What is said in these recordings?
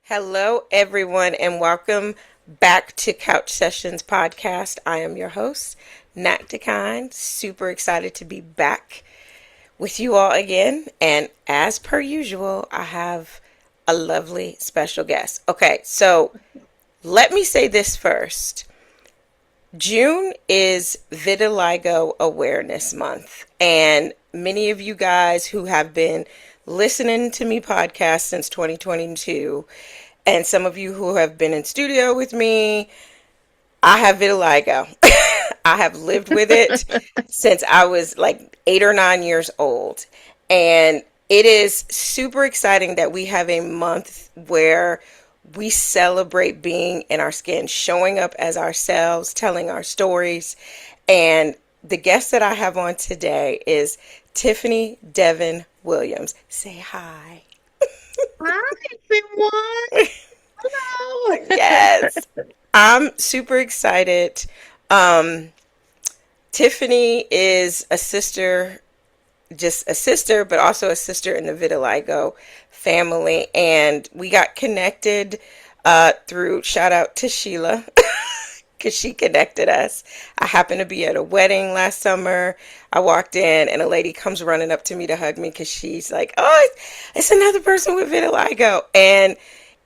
Hello, everyone, and welcome back to Couch Sessions Podcast. I am your host, Nat DeKine. Super excited to be back with you all again. And as per usual, I have a lovely special guest. Okay, so let me say this first. June is Vitiligo Awareness Month, and many of you guys who have been listening to me podcast since 2022, and some of you who have been in studio with me, I have vitiligo. I have lived with it since I was like 8 or 9 years old, and it is super exciting that we have a month where we celebrate being in our skin, showing up as ourselves, telling our stories. And the guest that I have on today is Tiffany Devon Williams. Say hi. Hi, everyone. Hello. Yes, I'm super excited. Um, Tiffany is a sister, just a sister, but also a sister in the vitiligo family. And we got connected through shout out to Sheila because she connected us. I happened to be at a wedding last summer. I walked in and a lady comes running up to me to hug me because she's like, oh, it's another person with vitiligo. And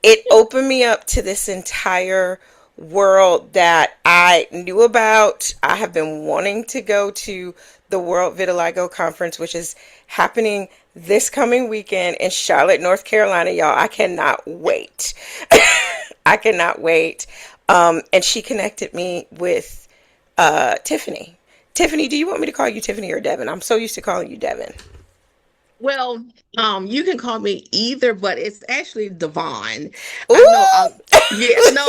it opened me up to this entire world that I knew about. I have been wanting to go to the World Vitiligo Conference, which is happening this coming weekend in Charlotte, North Carolina, y'all. I cannot wait. I cannot wait. And she connected me with Tiffany. Tiffany, do you want me to call you Tiffany or Devon? I'm so used to calling you Devon. Well, you can call me either, but it's actually Devon. I know. Ooh! Yeah, no.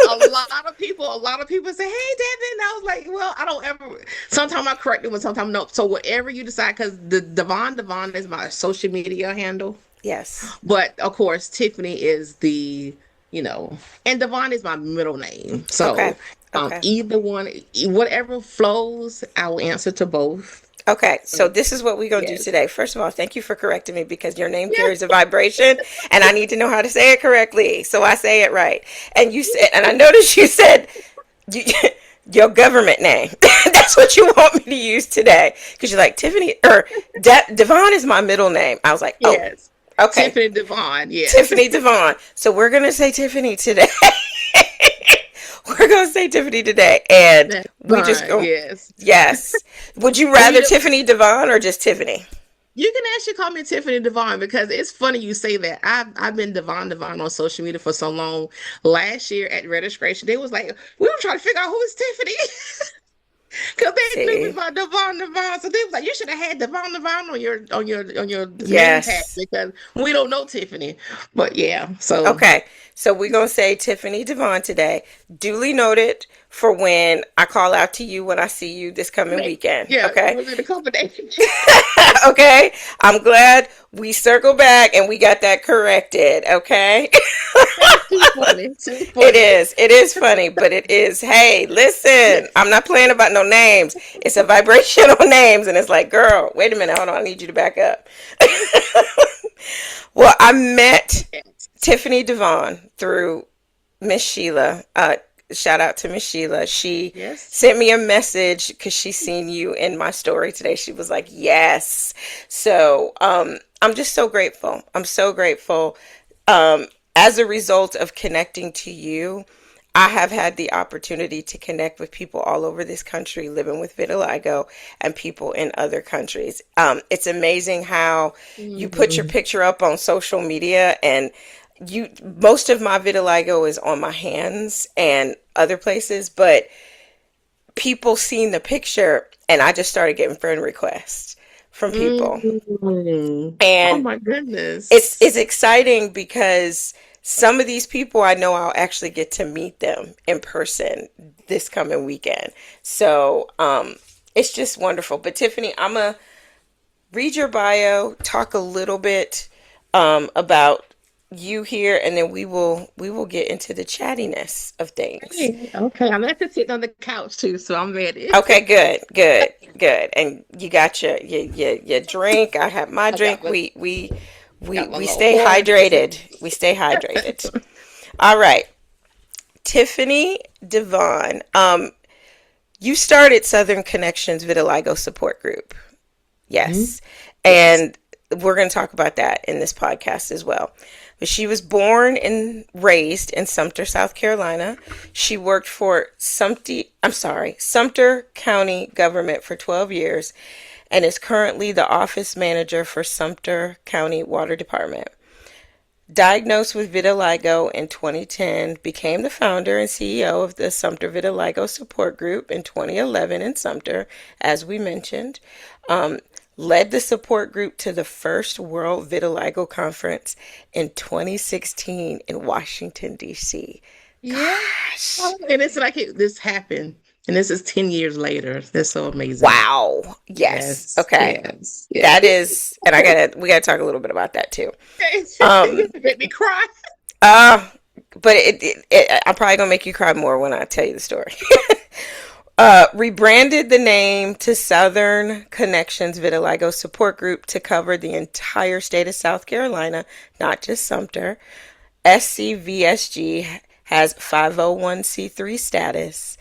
A lot of people say, "Hey, Devin." I was like, "Well, I don't ever." Sometimes I correct it, but sometimes no. So whatever you decide, because the Devon is my social media handle, Yes. but of course Tiffany is the, and Devon is my middle name. Okay. So Okay. either one, whatever flows, I will answer to both. Okay, so this is what we're going to do Yes. today. First of all, thank you for correcting me because your name carries Yeah. a vibration and I need to know how to say it correctly. So I say it right. And you said, and I noticed you said you, your government name. That's what you want me to use today because you're like, Tiffany, or Devon is my middle name. I was like, oh, Yes. okay. Tiffany Devon. Yes. Tiffany Devon. So we're going to say Tiffany today. We're going to say Tiffany today. And That's we just fine. go, Yes. yes. Would you And rather Tiffany Devon or just Tiffany? you can actually call me Tiffany Devon because it's funny you say that. I've been Devon on social media for so long. Last year at registration, they was like, we were trying to figure out who is Tiffany. Because they knew me See, by Devon. So they was like, you should have had Devon on your name tag yes. because we don't know Tiffany. But yeah, so Okay, so we're going to say Tiffany Devon today. Duly noted for when I call out to you when I see you this coming weekend. yeah, Okay. within a couple of days. Okay. I'm glad we circle back and we got that corrected. Okay. That's too funny. Too It funny. is. It is funny, but it is. Hey, listen, I'm not playing about no names. It's a vibration on names. And it's like, girl, wait a minute. Hold on. I need you to back up. Well, I met Tiffany Devon through Miss Sheila. Shout out to Miss Sheila. She Yes. sent me a message because she seen you in my story today. She was like, "Yes." So I'm just so grateful. I'm so grateful. As a result of connecting to you, I have had the opportunity to connect with people all over this country living with vitiligo and people in other countries. It's amazing how you put your Mhm. picture up on social media and you most of my vitiligo is on my hands and other places, but people seen the picture and I just started getting friend requests from people. Oh And my it's goodness. exciting because some of these people I know I'll actually get to meet them in person this coming weekend. So it's just wonderful. But Tiffany, I'm gonna read your bio, talk a little bit about you here, and then we will get into the chattiness of things. Hey, okay, I'm actually sitting on the couch too, so I'm ready. Okay, good, good, good. And you got your drink. I have my I got drink. my We We Got my we little stay orange. hydrated. We stay hydrated. All right. Tiffany Devon. You started Southern Connections Vitiligo Support Group. Mhm. Yes. Yes. And we're going to talk about that in this podcast as well. But she was born and raised in Sumter, South Carolina. She worked for Sumter County government for 12 years and is currently the office manager for Sumter County Water Department. Diagnosed with vitiligo in 2010, became the founder and CEO of the Sumter Vitiligo Support Group in 2011 in Sumter, as we mentioned. Um, Led the support group to the first World Vitiligo Conference in 2016 in Washington, D.C. Yeah. Gosh. Oh, and it's like this happened. And this is 10 years later. That's so amazing. Wow. Yes. Yes. Okay. Yes. That Yes. is, and we gotta talk a little bit about that too. You Um, make me cry. uh, but I'm probably gonna make you cry more when I tell you the story. Rebranded the name to Southern Connections Vitiligo Support Group to cover the entire state of South Carolina, not just Sumter. SCVSG has 501c3 status.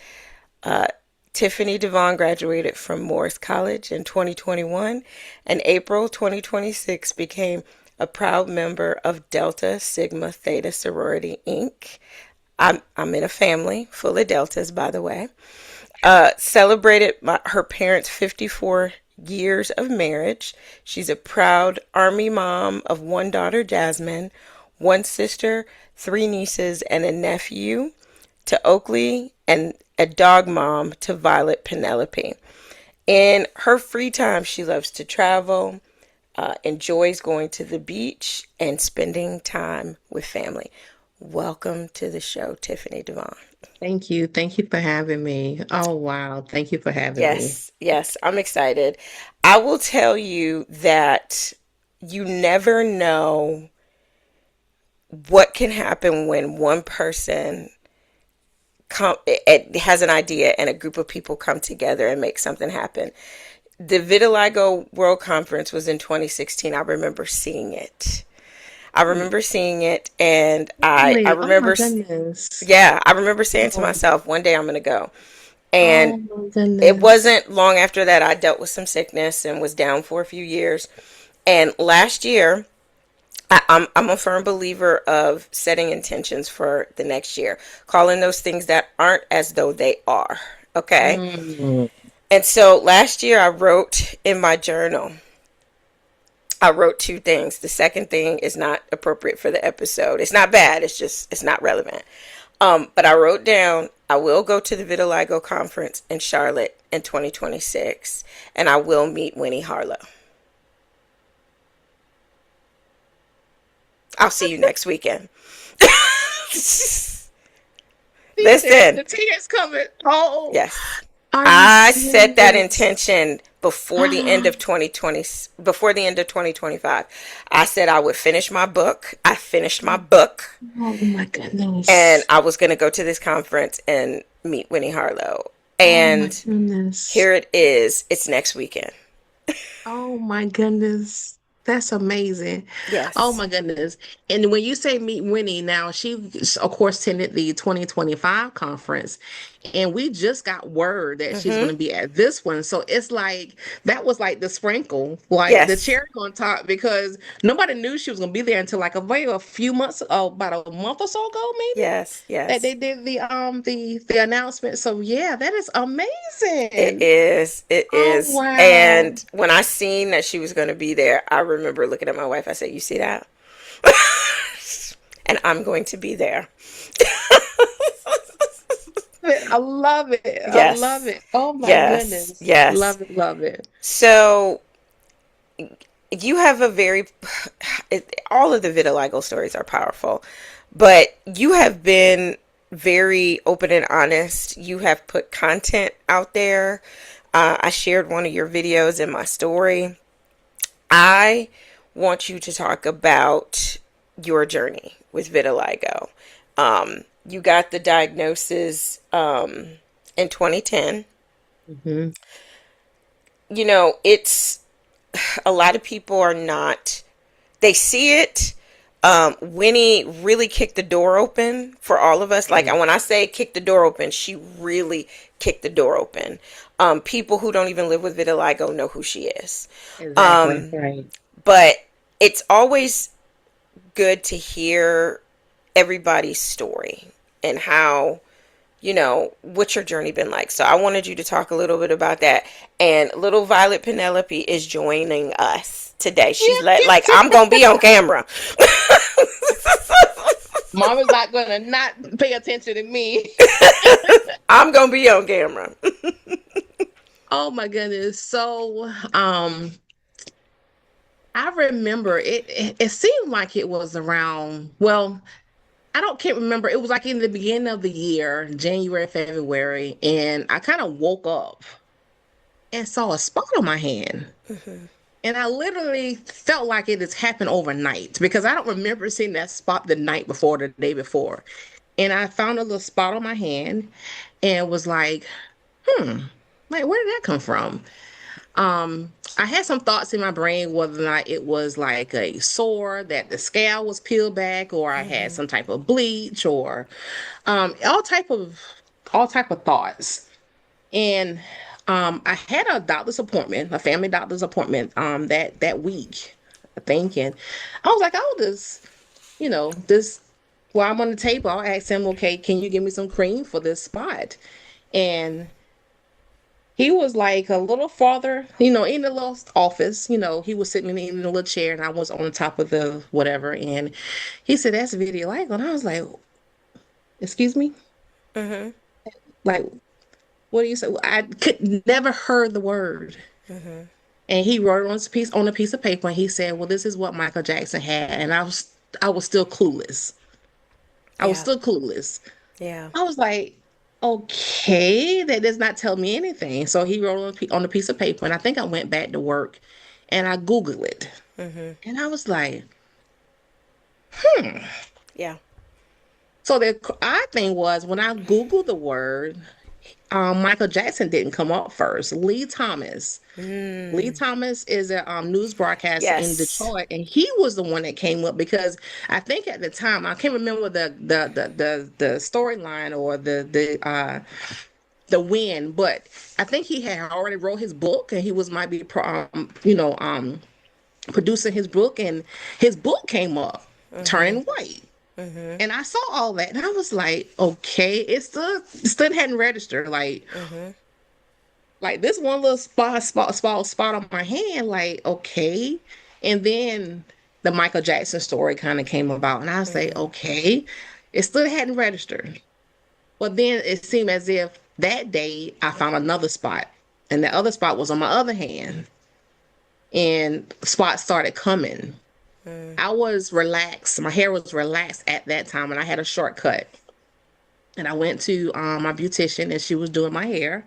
Uh, Tiffany Devon graduated from Morris College in 2021, and April 2026 became a proud member of Delta Sigma Theta Sorority Inc. I'm in a family full of Deltas, by the way. Celebrated her parents' 54 years of marriage. She's a proud Army mom of one daughter, Jasmine, one sister, three nieces, and a nephew to Oakley, and a dog mom to Violet Penelope. In her free time, she loves to travel, enjoys going to the beach, and spending time with family. Welcome to the show, Tiffany Devon. Thank you. Thank you for having me. Oh, wow. Thank you for having me. Yes, yes, I'm excited. I will tell you that you never know what can happen when one person it has an idea and a group of people come together and make something happen. The Vitiligo World Conference was in 2016. I remember seeing it. And I Really? Oh, my remember, goodness. yeah, I remember saying to Oh, myself, one day I'm going to go. And oh, my it goodness. wasn't long after that I dealt with some sickness and was down for a few years. And last year, I'm a firm believer of setting intentions for the next year, calling those things that aren't as though they are. Okay. Mm. And so last year I wrote in my journal, I wrote two things. The second thing is not appropriate for the episode. It's not bad. It's not relevant. But I wrote down, I will go to the Vitiligo conference in Charlotte in 2026, and I will meet Winnie Harlow. I'll see you next weekend. Listen, The tears coming. Oh, yes. are you I set that serious? intention before the end of 2020, before the end of 2025. I said I would finish my book. I finished my book, Oh, my and goodness. I was going to go to this conference and meet Winnie Harlow. Oh, my And goodness. here it is. It's next weekend. Oh my goodness. That's amazing. Oh Yes. my goodness. And when you say meet Winnie now, she of course attended the 2025 conference and we just got word that she's going Mm-hmm. to be at this one. So it's like that was like the sprinkle, like the Yes. cherry on top because nobody knew she was going to be there until like a few months, about a month or so ago maybe Yes. that they Yes. did the announcement. So yeah, that is It amazing. is. It Oh is. wow. And when I seen that she was going to be there, I remember looking at my wife. I said, "You see that?" And I'm going to be there. I love it. I love Yes. it. Oh my Yes. goodness. Yes. Love it. Love it. So you have a very, all of the vitiligo stories are powerful, but you have been very open and honest. You have put content out there. I shared one of your videos in my story. I want you to talk about your journey with vitiligo. You got the diagnosis in 2010. Hmm. You know, it's a lot of people are not, they see it. Winnie really kicked the door open for all of us. Like Right. when I say kick the door open, she really kicked the door open. People who don't even live with vitiligo know who she is. Exactly. Um, Right. but it's always good to hear everybody's story and how, what's your journey been like. So I wanted you to talk a little bit about that. And little Violet Penelope is joining us today. She's like, Yeah. I'm gonna be on camera. Mom is not gonna not pay attention to me. I'm gonna be on camera. Oh my goodness. So, I remember it seemed like it was around, well, I don't can't remember. It was like in the beginning of the year, January, February, and I kind of woke up and saw a spot on my hand. And I literally felt like it has happened overnight because I don't remember seeing that spot the night before, the day before. And I found a little spot on my hand and was hmm, like, where did that come from? I had some thoughts in my brain whether or not it was like a sore that the scale was peeled back, or I had Mm-hmm. some type of bleach, or all type of thoughts. And I had a doctor's appointment, a family doctor's appointment, that week, I think, and I was like, oh, this. While I'm on the table, I'll ask him, okay, can you give me some cream for this spot? And he was like a little farther, in the little office. He was sitting in the little chair, and I was on the top of the whatever. And he said, "That's vitiligo," and I was like, "Excuse me, Mm-hmm. like, what do you say?" I could never heard the word. Mm-hmm. And he wrote it on a piece of paper, and he said, "Well, this is what Michael Jackson had," and I was still clueless. I was Yeah. still clueless. Yeah. I was like, okay, that does not tell me anything. So he wrote on a piece of paper, and I think I went back to work and I Googled it. Mm-hmm. And I was like, Yeah. so the odd thing was when I Googled the word, Michael Jackson didn't come up first. Lee Mm. Thomas is a news broadcaster in Yes. Detroit, and he was the one that came up because I think at the time I can't remember the storyline or the win, but I think he had already wrote his book, and he was might be producing his book, and his book came up Mm-hmm. turning white. Mm-hmm. And I saw all that, and I was like, okay, it still hadn't registered. Mm-hmm. Like this one little spot on my hand, like, okay. And then the Michael Jackson story kind of came about, and I was like, Mm-hmm. okay, it still hadn't registered. But then it seemed as if that day I found another spot, and the other spot was on my other hand, and spots started coming. Mm. I was relaxed. My hair was relaxed at that time, and I had a shortcut. And I went to my beautician, and she was doing my hair.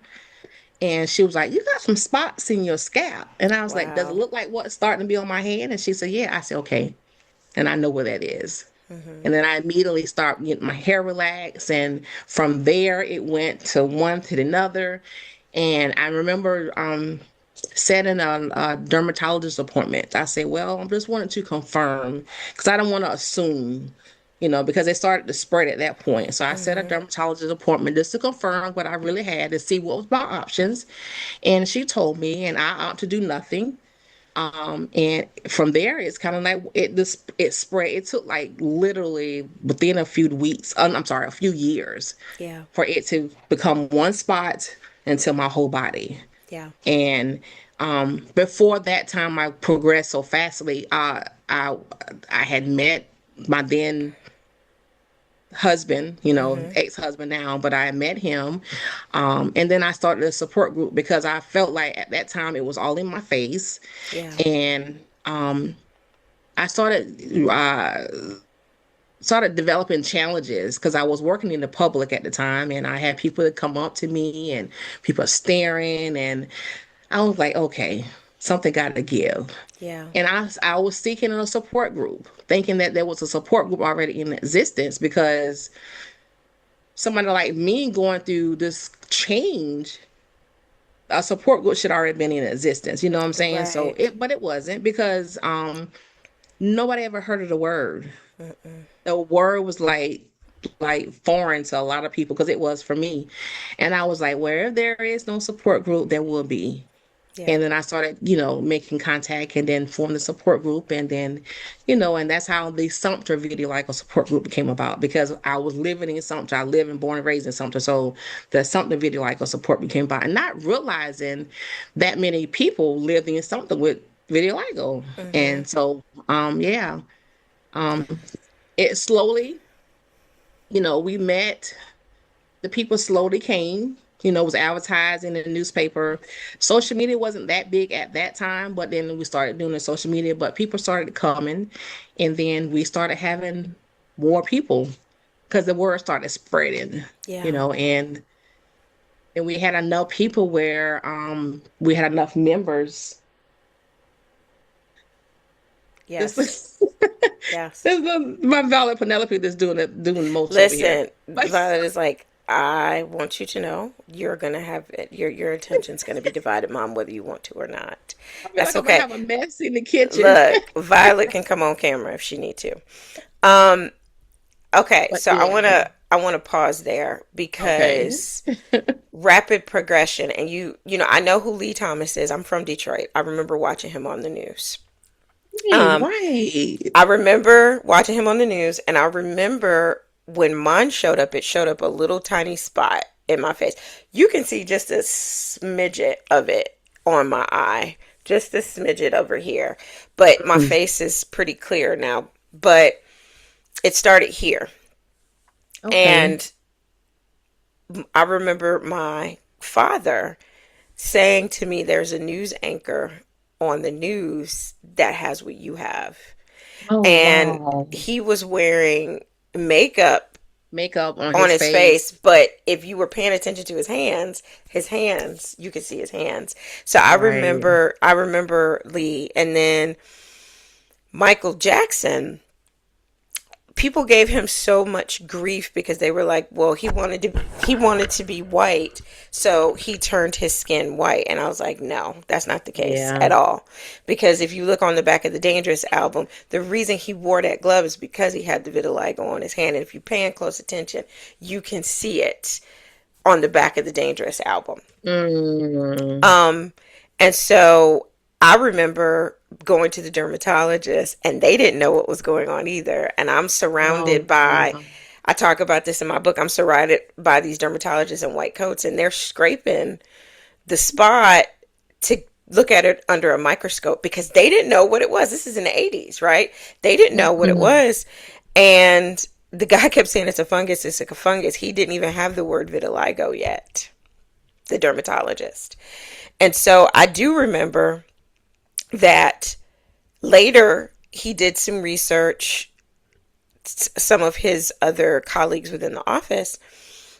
And she was like, "You got some spots in your scalp." And I was like, "Does it Wow. look like what's starting to be on my hand?" And she said, "Yeah." I said, "Okay." And I know where that is. Mm-hmm. And then I immediately start getting my hair relaxed. And from there, it went to one to another. And I remember setting a dermatologist appointment. I said, well, I just wanted to confirm because I don't want to assume, because it started to spread at that point. So I set a Mm-hmm. dermatologist appointment just to confirm what I really had to see what was my options. And she told me, and I ought to do nothing. And from there, it's kind of like it spread. It took like literally within a few weeks, I'm sorry, a few years Yeah. for it to become one spot until my whole body. Yeah. And before that time, I progressed so fastly. I had met my then husband, Mm-hmm. ex-husband now, but I met him. And then I started a support group because I felt like at that time it was all in my face. Yeah. And I started developing challenges because I was working in the public at the time, and I had people that come up to me and people staring, and I was like, okay, something got to give. Yeah. And I was seeking a support group, thinking that there was a support group already in existence because somebody like me going through this change, a support group should already been in existence. You know what I'm saying? Right. But it wasn't because Nobody ever heard of the word. Mm-mm. The word was like foreign to a lot of people because it was for me. And I was like, where there is no support group, there will be. Yeah. And then I started, making contact and then formed the support group. And then, and that's how the Sumter Vitiligo support group came about because I was living in Sumter. I live and born and raised in Sumter. So the Sumter Vitiligo support became about and not realizing that many people lived in Sumter with vitiligo. Mm-hmm. And so, yeah, um, it slowly, we met, the people slowly came, it was advertised in the newspaper. Social media wasn't that big at that time, but then we started doing the social media, but people started coming, and then we started having more people because the word started spreading, Yeah. and we had enough people where we had enough members. This Yes. this Yes. is my valid Penelope that's doing most over here. Listen, Violet is like, I want you to know you're gonna have it. Your attention's gonna be divided, Mom, whether you want to or not. I feel That's like I'm gonna okay. have a mess in the kitchen. Look, Violet can come on camera if she need to. Um, okay, But so I yeah, wanna pause there okay. because rapid progression, and I know who Lee Thomas is. I'm from Detroit. I remember watching him on the news. Hey, Um, right. I remember watching him on the news, and I remember when mine showed up, it showed up a little tiny spot in my face. You can see just a smidget of it on my eye, just a smidget over here. But my Mm, face is pretty clear now. But it started here. okay. And I remember my father saying to me, there's a news anchor on the news that has what you have. Oh, And wow. he was wearing makeup Makeup on on his his face, face. but if you were paying attention to his hands, you could see his hands. So Right. I remember Lee, and then Michael Jackson. People gave him so much grief because they were like, well, he wanted to be white, so he turned his skin white. And I was like, no, that's not the case Yeah. at all. Because if you look on the back of the Dangerous album, the reason he wore that glove is because he had the vitiligo on his hand. And if you're paying close attention, you can see it on the back of the Dangerous album. Mm. Um, and so I remember going to the dermatologist and they didn't know what was going on either. And I'm Oh, surrounded by, wow. I talk about this in my book, I'm surrounded by these dermatologists in white coats and they're scraping the spot to look at it under a microscope because they didn't know what it was. This is in the 80s, right? They didn't know what it Mm-mm. was. And the guy kept saying it's a fungus, it's like a fungus. He didn't even have the word vitiligo yet, the dermatologist. And so I do remember that later he did some research, some of his other colleagues within the office,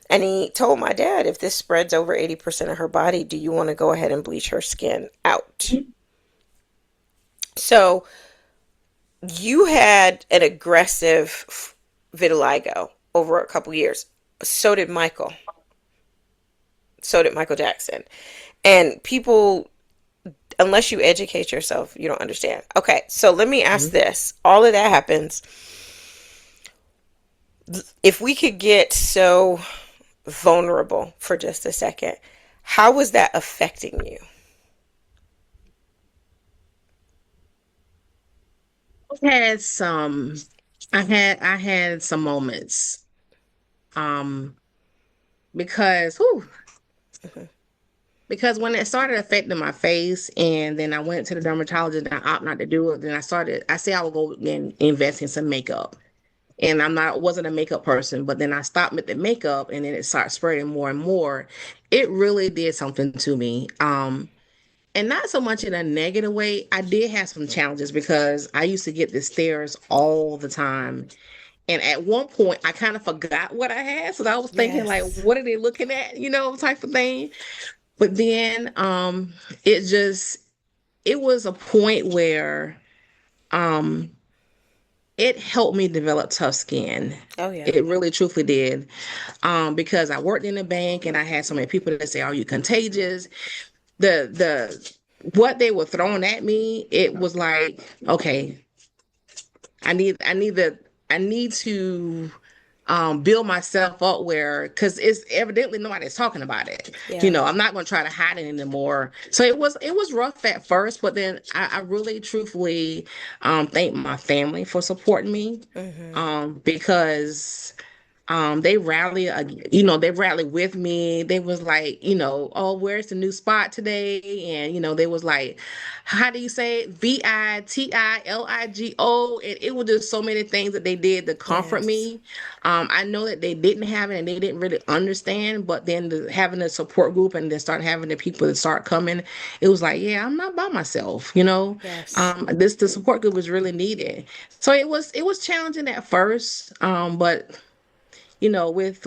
and he told my dad, if this spreads over 80% of her body, do you want to go ahead and bleach her skin out? So you had an aggressive vitiligo over a couple years. So did Michael. So did Michael Jackson. And people, unless you educate yourself, you don't understand. Okay, so let me ask this. All of that happens. If we could get so vulnerable for just a second, how was that affecting you? I had some I had some moments. Um, because whew, Mhm. because when it started affecting my face and then I went to the dermatologist and I opted not to do it, then I said I would go and invest in some makeup. And wasn't a makeup person, but then I stopped with the makeup and then it started spreading more and more. It really did something to me. And not so much in a negative way. I did have some challenges because I used to get the stares all the time. And at one point, I kind of forgot what I had. So I was thinking, like, Yes. what are they looking at? Type of thing. But then it just it was a point where um it helped me develop tough skin. Oh, yeah. It really truthfully did. Because I worked in a bank and I had so many people that say, are you contagious? The what they were throwing at me, it was like, okay, I need the I need to build myself up where, because it's evidently nobody's talking about it. You Yeah. know, I'm not going to try to hide it anymore. So it was rough at first, but then I really truthfully thank my family for supporting me, Mm-hmm. because they rally, you know, they rallied with me. They was like, you know, oh, where's the new spot today? And, you know, they was like, how do you say it? Vitiligo. And it was just so many things that they did to comfort Yes. me. I know that they didn't have it and they didn't really understand, but then having a support group and then start having the people that start coming, it was like, yeah, I'm not by myself, you know. Yes. The support group was really needed. So it was challenging at first, but you know, with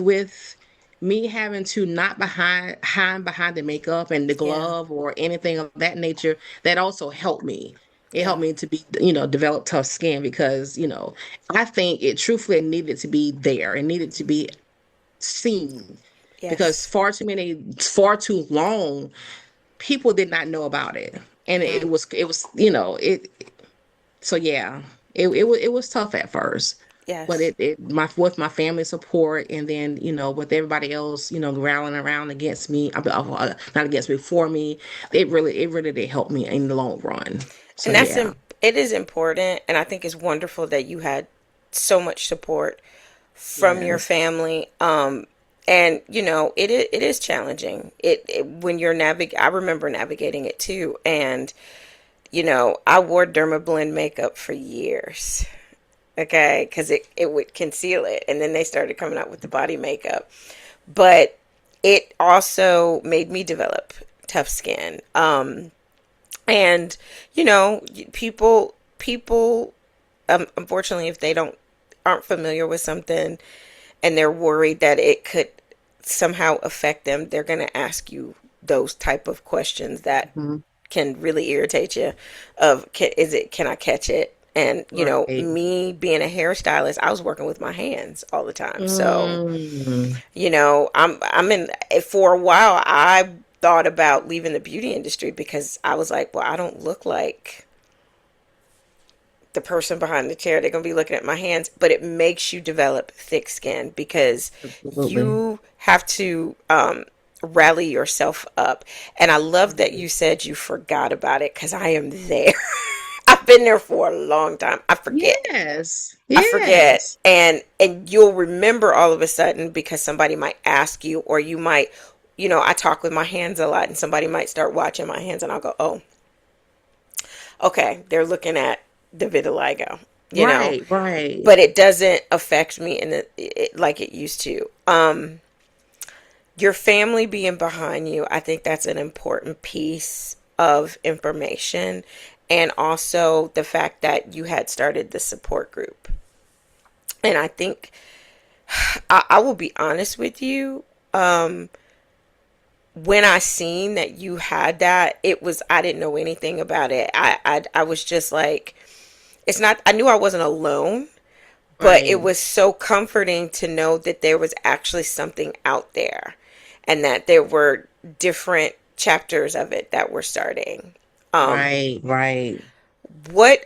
me having to not hide behind the makeup and the Yeah. glove or anything of that nature, that also helped me. It Yeah. helped me to be, you know, develop tough skin because, you know, I think it truthfully needed to be there. It needed to be seen because Yes. far too long, people did not know about it. And Yeah. it was, you know, so yeah, it was tough at first, but Yes. it my with my family support and then you know with everybody else you know rallying around against me, not against me for me, it really did help me in the long run. So And that's yeah, it is important, and I think it's wonderful that you had so much support from your yes, family. And you know, it is challenging. It when you're I remember navigating it too, and you know, I wore Dermablend makeup for years. Okay, because it would conceal it, and then they started coming out with the body makeup, but it also made me develop tough skin. And you know, people unfortunately, if they don't aren't familiar with something and they're worried that it could somehow affect them, they're going to ask you those type of questions that mhm, can really irritate you. Of can I catch it? And you know, right, me being a hairstylist, I was working with my hands all the time. So mm, you know, I'm in for a while. I thought about leaving the beauty industry because I was like, well, I don't look like the person behind the chair. They're going to be looking at my hands, but it makes you develop thick skin because absolutely, you have to rally yourself up. And I love that you said you forgot about it because I am there. I've been there for a long time. I forget. yes, I forget. yes, And you'll remember all of a sudden because somebody might ask you, or you might, you know, I talk with my hands a lot and somebody might start watching my hands and I'll go, oh, okay, they're looking at the vitiligo, you know, right, right, but it doesn't affect me like it used to. Your family being behind you, I think that's an important piece of information. And also the fact that you had started the support group. And I think I will be honest with you. When I seen that you had that, it was I didn't know anything about it. I was just like, it's not. I knew I wasn't alone, but it right, was so comforting to know that there was actually something out there, and that there were different chapters of it that were starting. right, right. What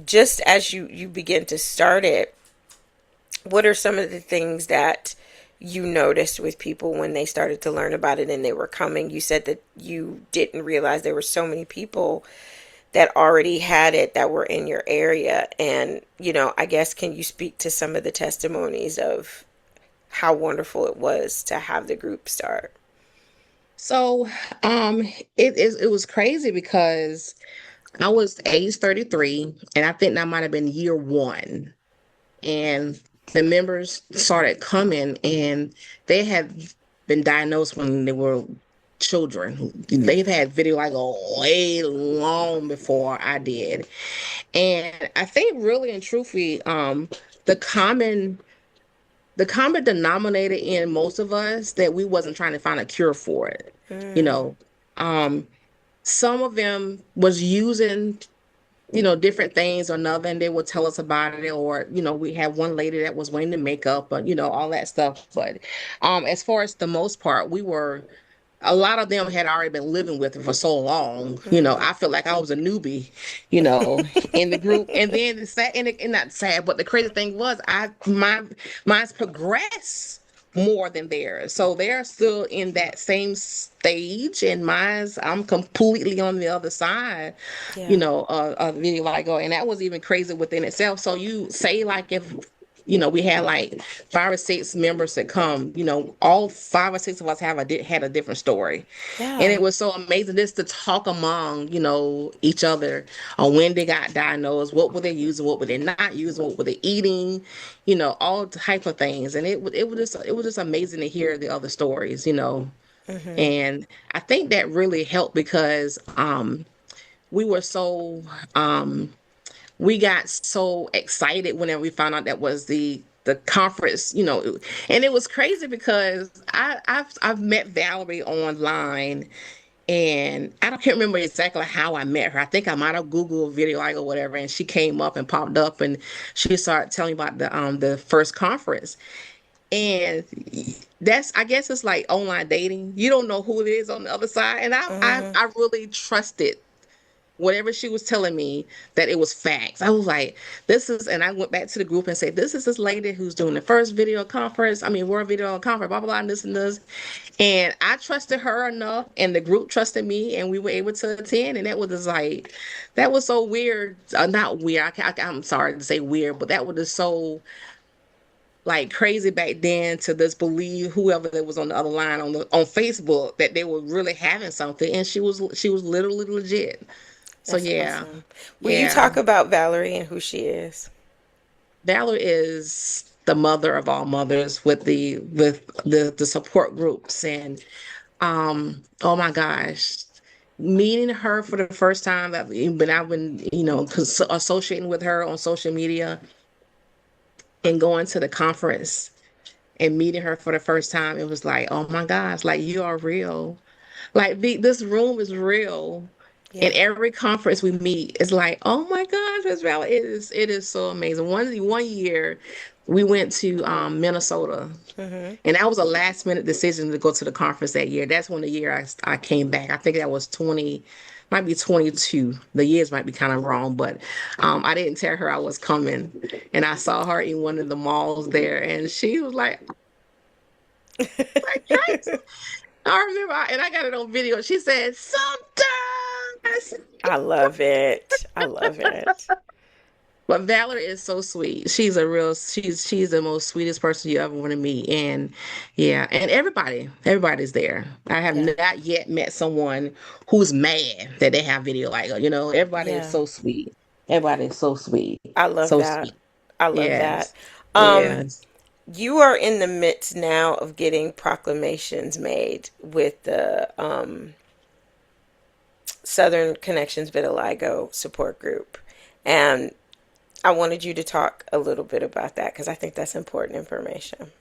just as you begin to start it, what are some of the things that you noticed with people when they started to learn about it and they were coming? You said that you didn't realize there were so many people that already had it that were in your area. And, you know, I guess, can you speak to some of the testimonies of how wonderful it was to have the group start? So, it was crazy because I was age 33, and I think that might have been year one. And the members started coming, and they had been diagnosed when they were children. They've Mm-hmm. had vitiligo way long before I did. And I think really and truthfully, the common the common denominator in most of us that we wasn't trying to find a cure for it. You Mm, know, um, some of them was using different things or another, and they would tell us about it. Or, we had one lady that was wearing the makeup, but all that stuff. But as far as the most part, we were a lot of them had already been living with it for so long. Mm-hmm. I feel like I was a newbie, in the group. And then the sad, and not sad, but the crazy thing was, mine's progressed more than theirs. So they're still in that same stage, and I'm completely on the other side, Yeah. of vitiligo, and that was even crazy within itself. So you say, like, if we had like 5 or 6 members that come, all 5 or 6 of us had a different story. And Yeah. it was so amazing just to talk among, each other on when they got diagnosed, what were they using, what were they not using, what were they eating, all type of things. And it was just amazing to hear the other stories. Mm-hmm. And I think that really helped because we were so um we got so excited whenever we found out that was the conference, and it was crazy because I've met Valerie online, and I don't can't remember exactly how I met her. I think I might have Googled video like or whatever, and she came up and popped up, and she started telling me about the first conference. And I guess it's like online dating. You don't know who it is on the other side, and Mm-hmm. I really trusted whatever she was telling me, that it was facts. I was like, and I went back to the group and said, this is this lady who's doing the first video conference. I mean, World Video Conference, blah, blah, blah, and this and this. And I trusted her enough, and the group trusted me, and we were able to attend. And that was just like, that was so weird. Not weird. I'm sorry to say weird, but that was just so like crazy back then to just believe whoever that was on the other line on Facebook that they were really having something, and she was literally legit. So That's yeah, awesome. Will you yeah. talk about Valerie and who she is? Valor is the mother of all mothers with the support groups. And oh my gosh, meeting her for the first time, that when I've been associating with her on social media and going to the conference and meeting her for the first time, it was like, oh my gosh, like, you are real. Like, this room is real. In Yeah. every conference we meet, it's like, oh my gosh, Miss Valley, it is so amazing. One year we went to Minnesota, Mm-hmm. and that was a last minute decision to go to the conference that year. That's when the year I came back. I think that was 20, might be 22. The years might be kind of wrong, but I didn't tell her I was coming, and I saw her in one of the malls there, and she was like, "Hey." I remember, and I got it on video. She said, "Sometimes." I love it. I love it. But Valerie is so sweet. She's the most sweetest person you ever want to meet. And yeah, and everybody's there. I have Yeah. not yet met someone who's mad that they have video like her. Everybody is Yeah. so sweet. Everybody is so sweet. I love So that. sweet. I love that. Yes. Um, Yes. you are in the midst now of getting proclamations made with the Southern Connections Vitiligo support group. And I wanted you to talk a little bit about that because I think that's important information.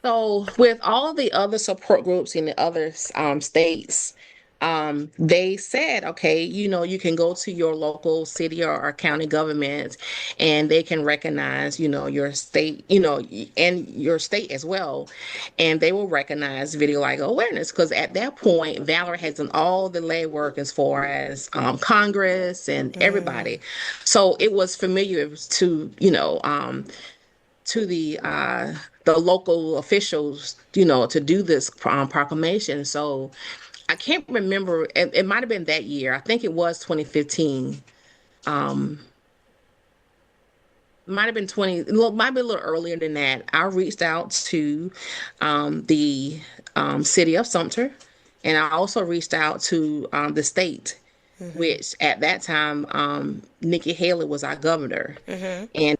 So with all the other support groups in the other states, they said, okay, you can go to your local city or county government, and they can recognize, your state, and your state as well, and they will recognize vitiligo awareness because at that point, Valor has done all the legwork as far as Congress and Mm, everybody, so it was familiar to the local officials, to do this proclamation. So I can't remember. It might have been that year. I think it was 2015. Um, might have been 20. Might be a little earlier than that. I reached out to the city of Sumter, and I also reached out to the state, mm-hmm, which at that time, Nikki Haley was our governor. mm-hmm. And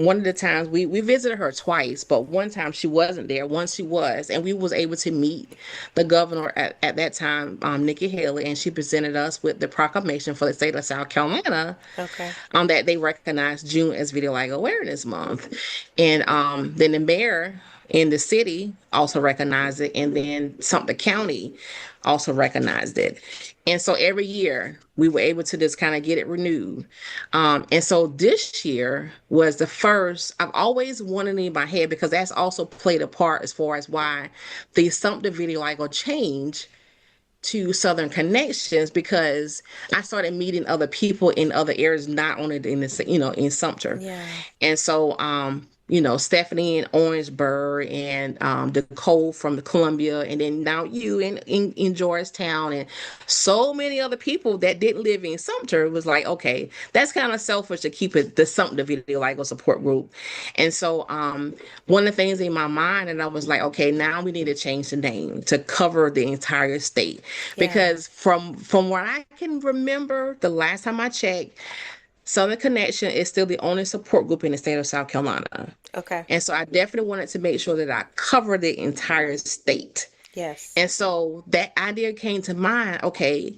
one of the times we visited her twice, but one time she wasn't there. Once she was, and we was able to meet the governor at that time, Nikki Haley, and she presented us with the proclamation for the state of South Carolina, Okay. that they recognized June as Vitiligo Awareness Month. And then the mayor in the city also recognized it, and then Sumter County also recognized it. And so every year we were able to just kind of get it renewed. And so this year was the first. I've always wanted it in my head because that's also played a part as far as why the assumptive vitiligo change to Southern Connections, because I started meeting other people in other areas, not only in the, in Sumter. Yeah. And so, Stephanie in Orangeburg, and Nicole from the Columbia, and then now you in Georgetown, and so many other people that didn't live in Sumter was like, okay, that's kind of selfish to keep it the Sumter Vitiligo support group. And so, one of the things in my mind, and I was like, okay, now we need to change the name to cover the entire state, Yeah. because from what I can remember, the last time I checked, Southern Connection is still the only support group in the state of South Carolina. Okay. And so I definitely wanted to make sure that I cover the entire state. Yes. And so that idea came to mind. Okay,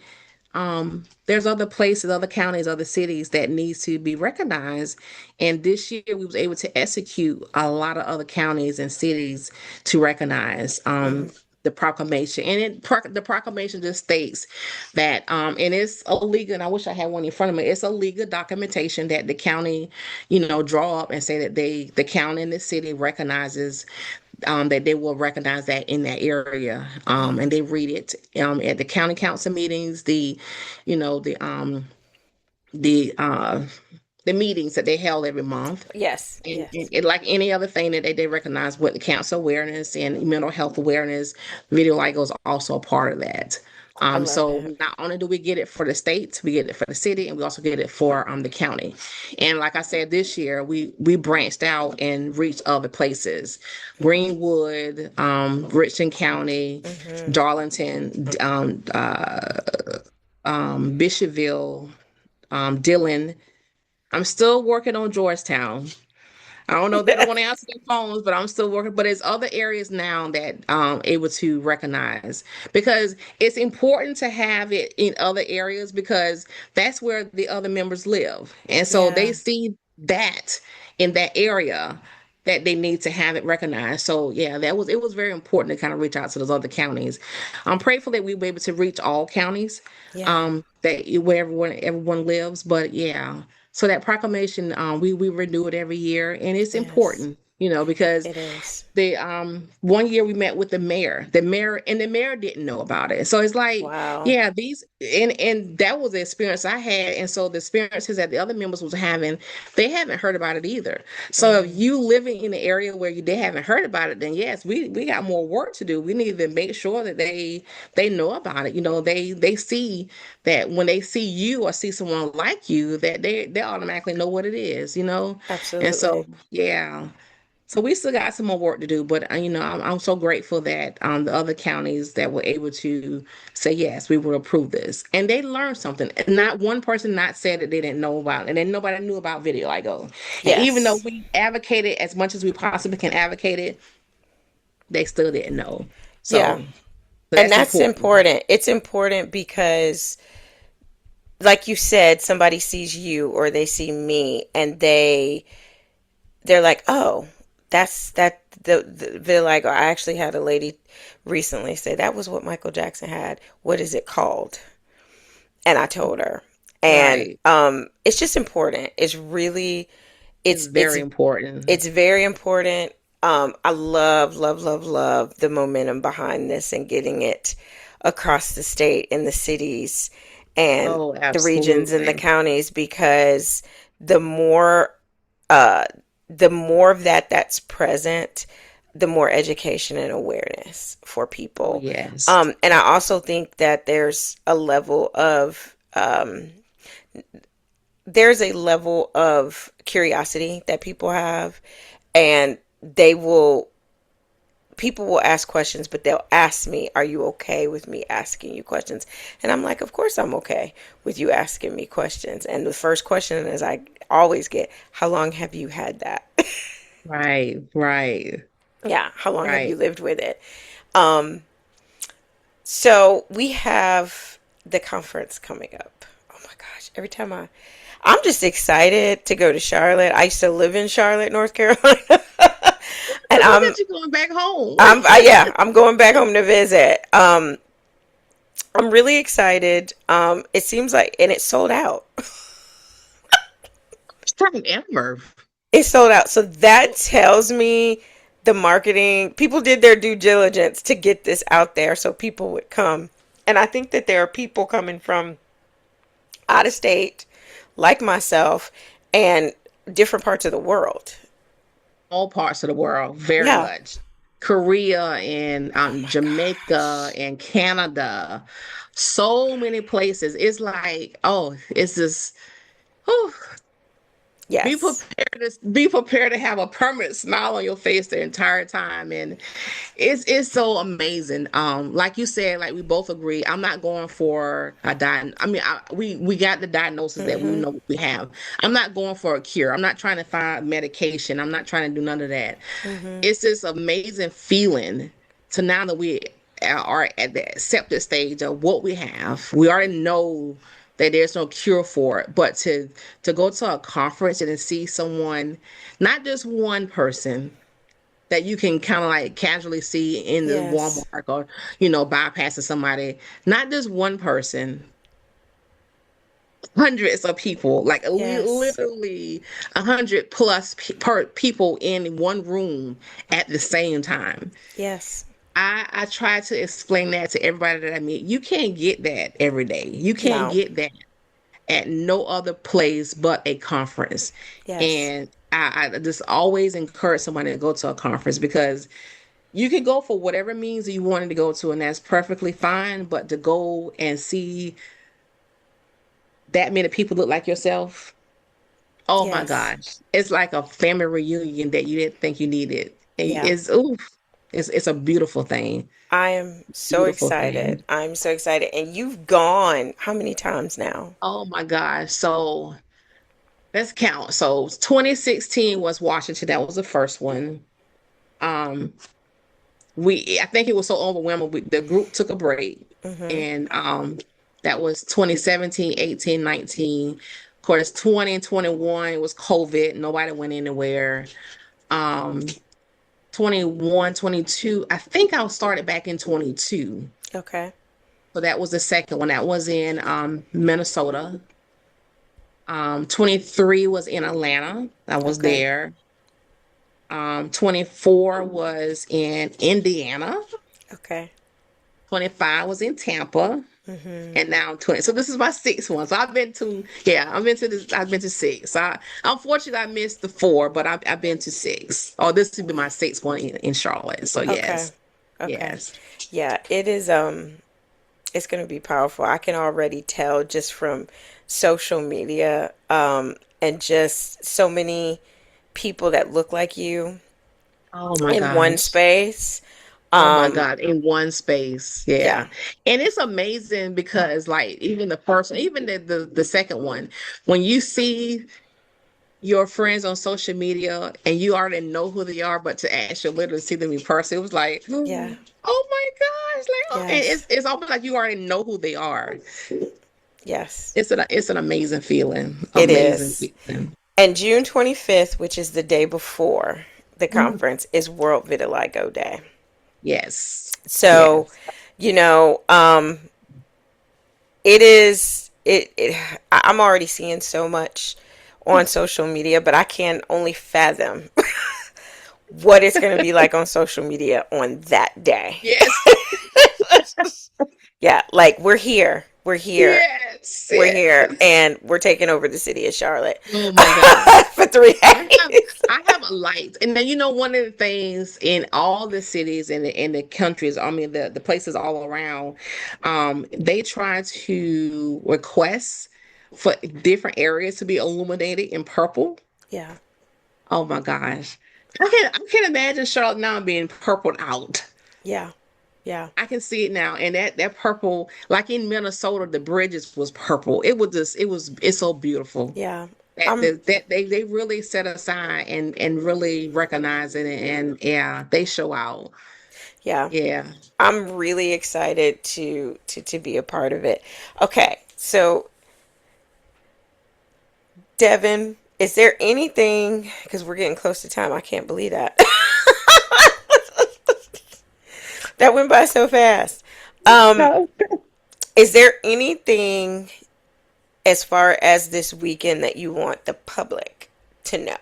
there's other places, other counties, other cities that needs to be recognized. And this year we was able to execute a lot of other counties and cities to recognize the proclamation. And the proclamation just states that, and it's a legal, and I wish I had one in front of me. It's a legal documentation that the county, draw up and say that the county and the city recognizes, that they will recognize that in that area, and they read it at the county council meetings, you know, the um, the meetings that they held every month. Yes. And, Yes. like any other thing that they recognize with the cancer awareness and mental health awareness, vitiligo is also a part of that. I love So that. not only do we get it for the state, we get it for the city, and we also get it for the county. And like I said, this year we branched out and reached other places: Greenwood, Richland County, Mm-hmm. Darlington, Bishopville, Dillon. I'm still working on Georgetown. I don't know. They don't want to answer their phones, but I'm still working. But it's other areas now that able to recognize, because it's important to have it in other areas, because that's where the other members live, and so they Yeah. see that in that area that they need to have it recognized. So yeah, it was very important to kind of reach out to those other counties. I'm grateful that we were able to reach all counties, Yeah. that where everyone lives. But yeah, so that proclamation, we renew it every year, and it's Yes. important, because It is. the one year we met with the mayor didn't know about it. So it's like, Wow. yeah, these and that was the experience I had, and so the experiences that the other members was having, they haven't heard about it either. So if Mm-hmm. you living in the area where they haven't heard about it, then yes, we got more work to do. We need to make sure that they know about it. They see that when they see you or see someone like you, that they automatically know what it is. And so Absolutely. yeah. So we still got some more work to do, but I'm so grateful that the other counties that were able to say yes, we will approve this, and they learned something. Not one person not said that they didn't know about it, and then nobody knew about vitiligo. And even though Yes. we advocated as much as we possibly can advocate it, they still didn't know. Yeah. So And that's that's important. important. It's important because, like you said, somebody sees you or they see me, and they're like, oh, that's that the vitiligo. I actually had a lady recently say that was what Michael Jackson had. What is it called? And I told her. And Right. it's just important. It's really It's it's very important. it's very important. I love, love, love, love the momentum behind this and getting it across the state and the cities and Oh, the regions and the absolutely. counties, because the more uh, the more of that's present, the more education and awareness for Oh, people. yes. And I also think that there's a level of curiosity that people have, and people will ask questions, but they'll ask me, are you okay with me asking you questions? And I'm like, of course I'm okay with you asking me questions. And the first question is I always get, how long have you had that? Right. Right. Yeah, how long have you Right. lived with it? Um, so we have the conference coming up. Oh my gosh, I'm just excited to go to Charlotte. I used to live in Charlotte, North Carolina. And Look at you going back home. yeah, I'm going back home to visit. I'm really excited. It seems like, and it's sold out. First time ever. It's sold out. So that tells me the marketing people did their due diligence to get this out there so people would come. And I think that there are people coming from out of state, like myself, and different parts of the world. All parts of the world, very Yeah. much. Korea and Oh my Jamaica gosh. and Canada, so many places. It's like, oh, it's just, whew, Yes. be prepared to have a permanent smile on your face the entire time, and it's so amazing. Like you said, like we both agree, I'm not going for a I mean, we got the diagnosis that we Mm-hmm. know what we have. I'm not going for a cure. I'm not trying to find medication. I'm not trying to do none of that. Mm-hmm. It's this amazing feeling to now that we are at the accepted stage of what we have. We already know that there's no cure for it, but to go to a conference and to see someone, not just one person that you can kind of like casually see in the Yes. Walmart or bypassing somebody, not just one person, hundreds of people, like Yes. literally 100 plus people in one room at the same time. Yes. I try to explain that to everybody that I meet. You can't get that every day. You can't No. get that at no other place but a conference. Yes. And I just always encourage somebody to go to a conference because you can go for whatever means you wanted to go to, and that's perfectly fine. But to go and see that many people look like yourself, oh my Yes. gosh, it's like a family reunion that you didn't think you needed. Yeah. It's oof, it's a beautiful thing. I am so Beautiful excited. thing. I'm so excited. And you've gone how many times now? Oh my gosh. So let's count. So 2016 was Washington. That was the first one. Um, I think it was so overwhelming. The group took a break, Mm-hmm. and that was 2017, 18, 19. Of course, 20 and 21 it was COVID. Nobody went anywhere. Um, 21, 22. I think I started back in 22. Okay. So that was the second one. That was in Minnesota. 23 was in Atlanta. I was Okay. there. 24 was in Indiana. Okay. 25 was in Tampa. Mm-hmm. And now 20. So this is my sixth one. So I've been to six. Unfortunately I missed the four, but I've been to six. Oh, this would be my sixth one in Charlotte. So Okay. yes. Okay. Yes. Yeah, it is it's going to be powerful. I can already tell just from social media and just so many people that look like you Oh my in one gosh. space. Oh my Um God, in one space. yeah. Yeah. And it's amazing because like even the first, even the second one, when you see your friends on social media and you already know who they are, but to actually literally see them in person, it was like, oh Yeah. my gosh, like oh, and Yes. it's almost like you already know who they are. Yes. It's an amazing feeling, It amazing is. feeling. And June 25th, which is the day before the Mhm. conference, is World Vitiligo Day. Yes, So, yes. you know, it is I'm already seeing so much on social media, but I can only fathom what it's going to be like on social media on that day. Yes, Yeah, like we're here. We're here. yes, We're here yes. and we're taking over the city of Charlotte Oh my God. for three I have days. I have a light. And then one of the things in all the cities and the countries, I mean the places all around, they try to request for different areas to be illuminated in purple. Yeah. Oh my gosh. I can imagine Charlotte now being purpled out. Yeah. Yeah. I can see it now. And that purple, like in Minnesota, the bridges was purple. It was just it's so beautiful. Yeah. That, I'm that they really set aside and really recognize it and yeah, they show out. yeah. Yeah. I'm really excited to be a part of it. Okay. So, Devin, is there anything because we're getting close to time. I can't believe that. That went by so fast. Um, No. Is there anything as far as this weekend that you want the public to know?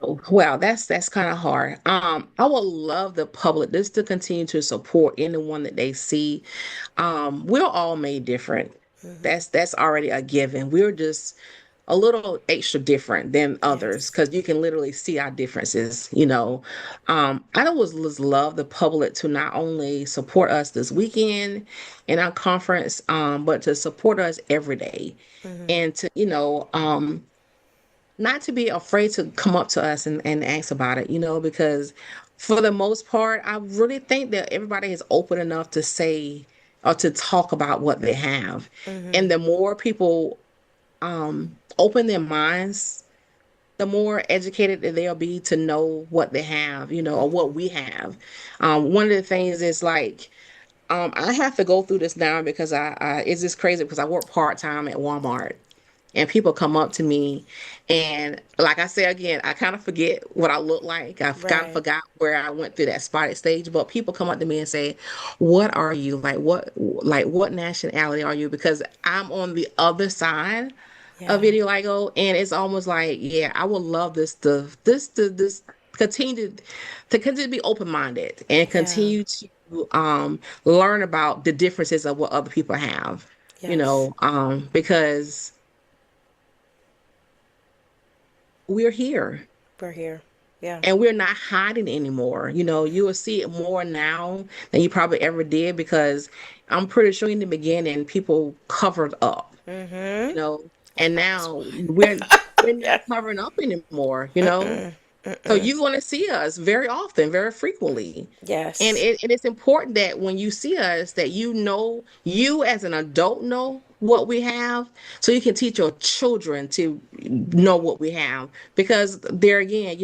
Oh, well, that's kind of hard. I would love the public just to continue to support anyone that they see. We're all made different. Hmm. That's already a given. We're just a little extra different than others Yes. because you can literally see our differences. I always just love the public to not only support us this weekend in our conference, but to support us every day Hmm. and to, not to be afraid to come up to us and ask about it, because for the most part, I really think that everybody is open enough to say or to talk about what they have. Hmm. And the more people open their minds, the more educated that they'll be to know what they have, or what we have. One of the things is like, I have to go through this now because I it's just crazy because I work part-time at Walmart and people come up to me and like I say again, I kind of forget what I look like. I've kind of Right. forgot where I went through that spotted stage, but people come up to me and say, "What are you? Like what nationality are you?" Because I'm on the other side of Yeah. vitiligo and it's almost like, yeah, I would love this continue to continue to be open-minded and Yeah. continue to learn about the differences of what other people have, Yes. because we're here We're here. Yeah. and we're not hiding anymore. You will see it more now than you probably ever did because I'm pretty sure in the beginning people covered up, you Mm-hmm. know, and now we're not Yeah. covering up anymore. Mm-mm. So Mm-mm. you're going to see us very often, very frequently. And Yes. and it's important that when you see us, that you as an adult know what we have, so you can teach your children to know what we have. Because there again,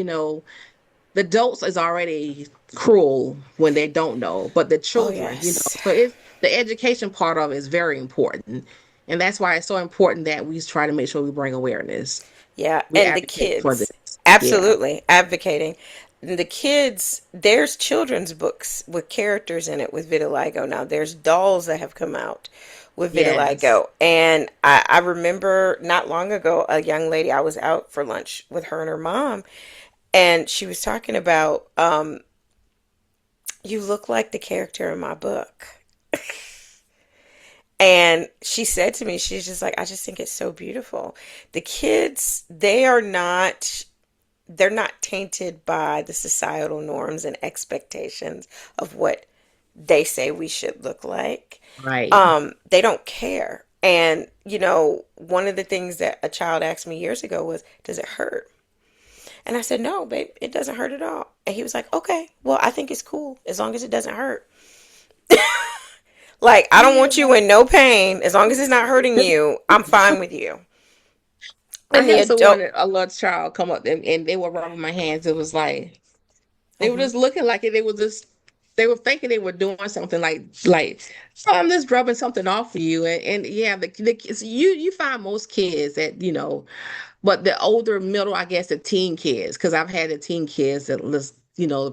the adults is already cruel when they don't know, but the Oh, children. yes. So it's the education part of it is very important. And that's why it's so important that we try to make sure we bring awareness. Yeah. We And the advocate for kids, this. Yeah. absolutely advocating. The kids, there's children's books with characters in it with vitiligo. Now, there's dolls that have come out with Yes. vitiligo. And I remember not long ago, a young lady, I was out for lunch with her and her mom, and she was talking about, you look like the character in my book. And she said to me, she's just like, I just think it's so beautiful. The kids, they're not tainted by the societal norms and expectations of what they say we should look like. Right. They don't care. And, one of the things that a child asked me years ago was, does it hurt? And I said, no, babe, it doesn't hurt at all. And he was like, okay, well, I think it's cool as long as it doesn't hurt. Like, I don't Yeah. want you in no pain. As long as it's not hurting you, I'm fine with you. I And the had someone, adult, a little child, come up and they were rubbing my hands. It was like they were mhm, just looking like it. They were thinking they were doing something like "Oh, I'm just rubbing something off for you." And yeah, the kids, you find most kids that. But the older middle, I guess, the teen kids, because I've had the teen kids that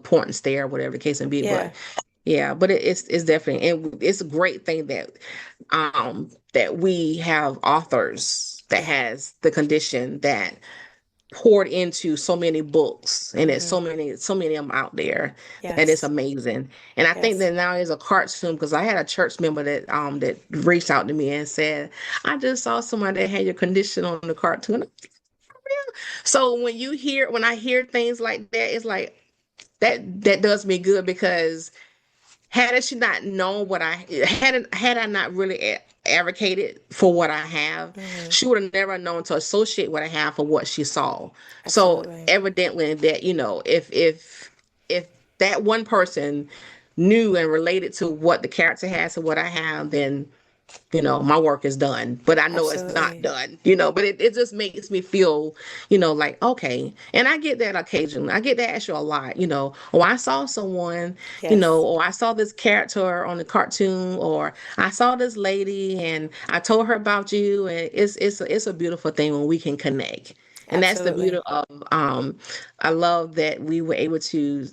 point and stare, whatever the case may be. yeah, But yeah, but it's definitely, and it's a great thing that we have authors that yeah, has the condition that poured into so many books, and there's hmm, so many of them out there that it's yes, amazing. And I think yes. that now is a cartoon because I had a church member that reached out to me and said, I just saw somebody that had your condition on the cartoon. So when I hear things like that, it's like that does me good because had she not known what had I not really advocated for what I have, Hmm. she would have never known to associate what I have for what she saw. So Absolutely. evidently that if that one person knew and related to what the character has and what I have, then my work is done. But I know it's not Absolutely. done. But it just makes me feel like, okay. And I get that occasionally. I get that actually a lot. Oh, I saw someone, Yes. or I saw this character on the cartoon, or I saw this lady and I told her about you. And it's a beautiful thing when we can connect. And that's the beauty Absolutely. of I love that we were able to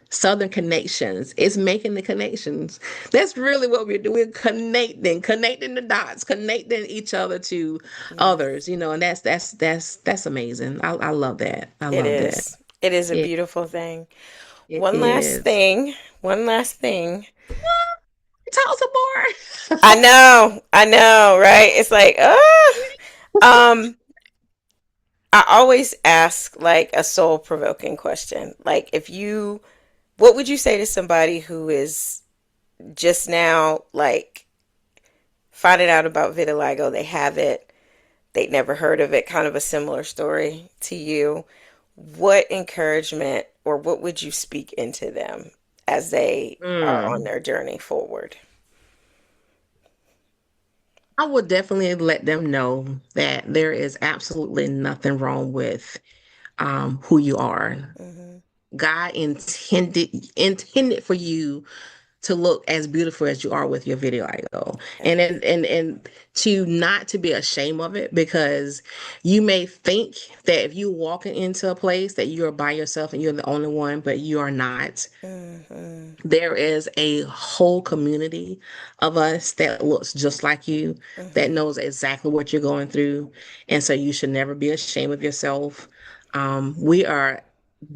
Southern connections. It's making the connections. That's really what we're doing. We're connecting the dots, connecting each other to Yes. others, and that's amazing. I love that. I It love that. is. It is a Yeah, beautiful thing. it One last is. thing. One last thing. Tell some more. I know, right? It's like, um, I always ask like a soul provoking question. Like, what would you say to somebody who is just now like finding out about vitiligo? They have it, they'd never heard of it, kind of a similar story to you. What encouragement or what would you speak into them as they are on Mm. their journey forward? I would definitely let them know that there is absolutely nothing wrong with who you are. Hmm. God intended for you to look as beautiful as you are with your vitiligo, and Yes. and to not to be ashamed of it, because you may think that if you walking into a place that you're by yourself and you're the only one, but you are not. Hmm. There is a whole community of us that looks just like you, that Hmm. knows exactly what you're going through, and so you should never be ashamed of yourself. We are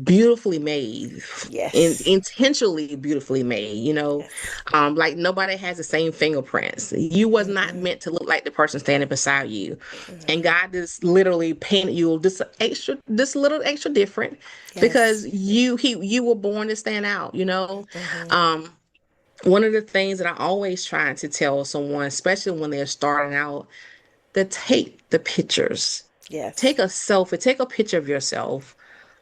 beautifully made, Yes. intentionally beautifully made, Yes. like nobody has the same fingerprints. You was not Hmm. meant to look like the person standing beside you, and No. God just literally painted you this little extra different, because Yes. you were born to stand out, Hmm. um one of the things that I always try to tell someone, especially when they're starting out, to take the pictures. Yes. Take a selfie, take a picture of yourself.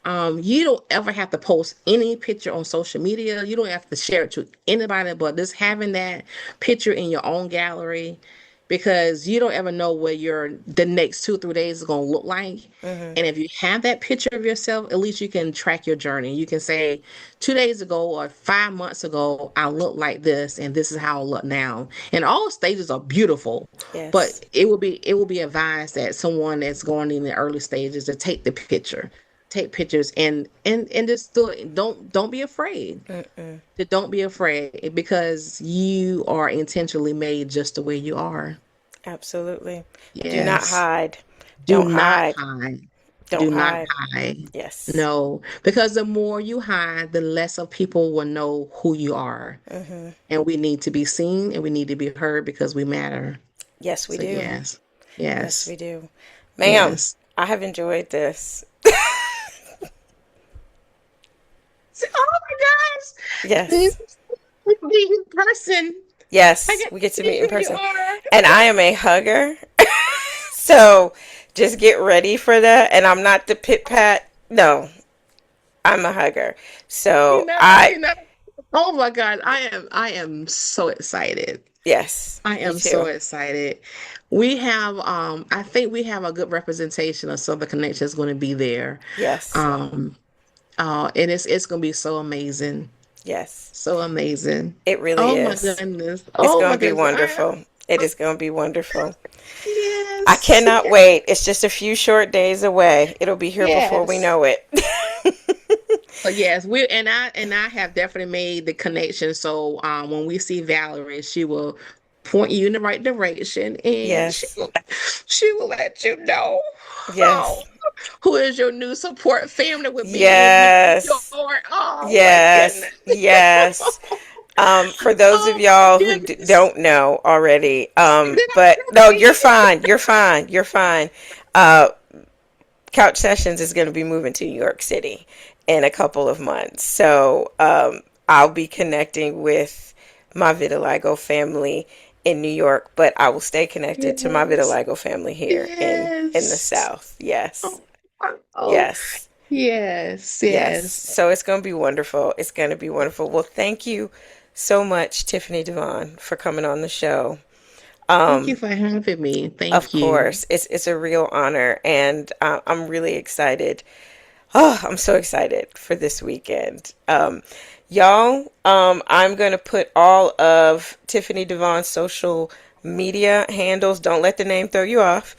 You don't ever have to post any picture on social media. You don't have to share it to anybody, but just having that picture in your own gallery, because you don't ever know what the next 2 or 3 days is gonna look like. Hmm. And if you have that picture of yourself, at least you can track your journey. You can say, 2 days ago or 5 months ago, I looked like this, and this is how I look now. And all stages are beautiful, Yes. but it will be advised that someone that's going in the early stages to take the picture, take pictures, and just do it. Don't be afraid. Mm-mm. Don't be afraid, because you are intentionally made just the way you are. Absolutely. Do not Yes. hide. Do Don't not hide. hide. Don't Do not hide. hide. Yes. No, because the more you hide, the less of people will know who you are. Hmm. And we need to be seen, and we need to be heard, because we matter. Yes, we So do. yes. Yes, Yes. we do. Ma'am, Yes. I have enjoyed this. Oh my gosh. This Yes. is the person. I Yes, got we to get to meet see in who you person. are. And I am a hugger. So just get ready for that. And I'm not the pit pat. No, I'm a hugger. You So know, I, you know. Oh my God. I am so excited. yes, I me am so too. excited. We have I think we have a good representation of Southern Connection is going to be there. Yes, Um and it's going to be so amazing. yes. So amazing. It really Oh my is. goodness. It's Oh going my to be goodness. wonderful. It is going to be wonderful. I Yes. cannot wait. It's just a few short days away. It'll be here before we Yes. know it. But yes, we and I have definitely made the connection. So when we see Valerie, she will point you in the right direction, and she Yes, will, she will let you know yes, who is your new support family will be in New yes, York. Oh my yes, goodness. yes. For those of Oh my y'all who goodness. don't know already, Did I but no, you're repeat? fine. You're fine. You're fine. Uh, Couch Sessions is going to be moving to New York City in a couple of months. So I'll be connecting with my vitiligo family in New York, but I will stay connected to my Yes. vitiligo family here in the Yes. South. Yes. Oh, oh, Yes. yes. Yes. Yes. So it's going to be wonderful. It's going to be wonderful. Well, thank you so much, Tiffany Devon, for coming on the show. Thank you Um, for having me. of Thank you. course, it's a real honor, and I'm really excited. Oh, I'm so excited for this weekend. Y'all, I'm going to put all of Tiffany Devon's social media handles. Don't let the name throw you off.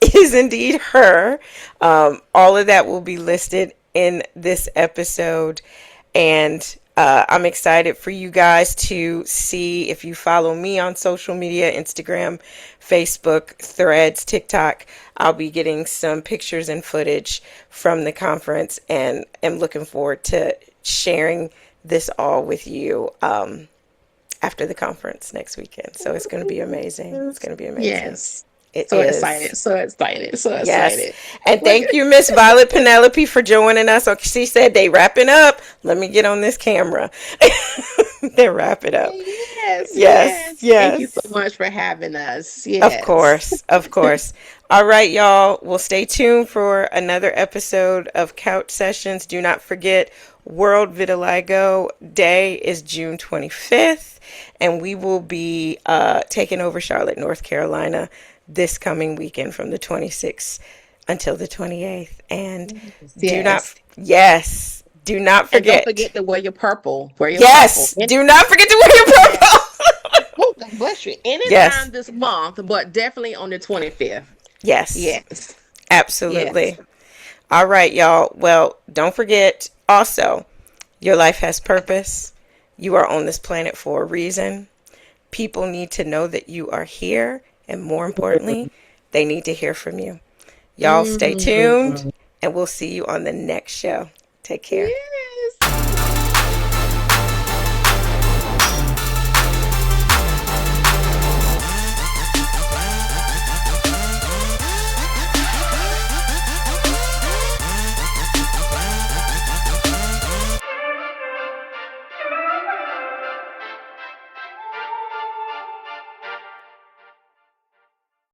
is indeed her. All of that will be listed in this episode. And I'm excited for you guys to see. If you follow me on social media, Instagram, Facebook, Threads, TikTok, I'll be getting some pictures and footage from the conference, and am looking forward to sharing this all with you after the conference next weekend. So it's going to be amazing. It's going to be amazing. Yes. It So is. excited. So excited. So Yes. excited. And Look thank you, Miss Violet Penelope, for joining us. Okay, she said they wrapping up. Let me get on this camera. They wrap it up. Yes, Yes, yes. Thank you so yes. much for having us. Of Yes. course, of course. All right, y'all. Well, stay tuned for another episode of Couch Sessions. Do not forget, World Vitiligo Day is June 25th, and we will be taking over Charlotte, North Carolina this coming weekend from the 26th until the 28th. And do not, Yes. yes, do not And don't forget. forget to wear your purple. Wear your purple. Yes, do not forget to wear your Yes. purple. Oh, God bless you. Yes, Anytime this month, but definitely on the 25th. yes, Yes. Yes. absolutely. All right, y'all. Well, don't forget also, your life has purpose. You are on this planet for a reason. People need to know that you are here, and more importantly, they need to hear from you. Y'all stay tuned, Mm. and we'll see you on the next show. Take care. Yeah.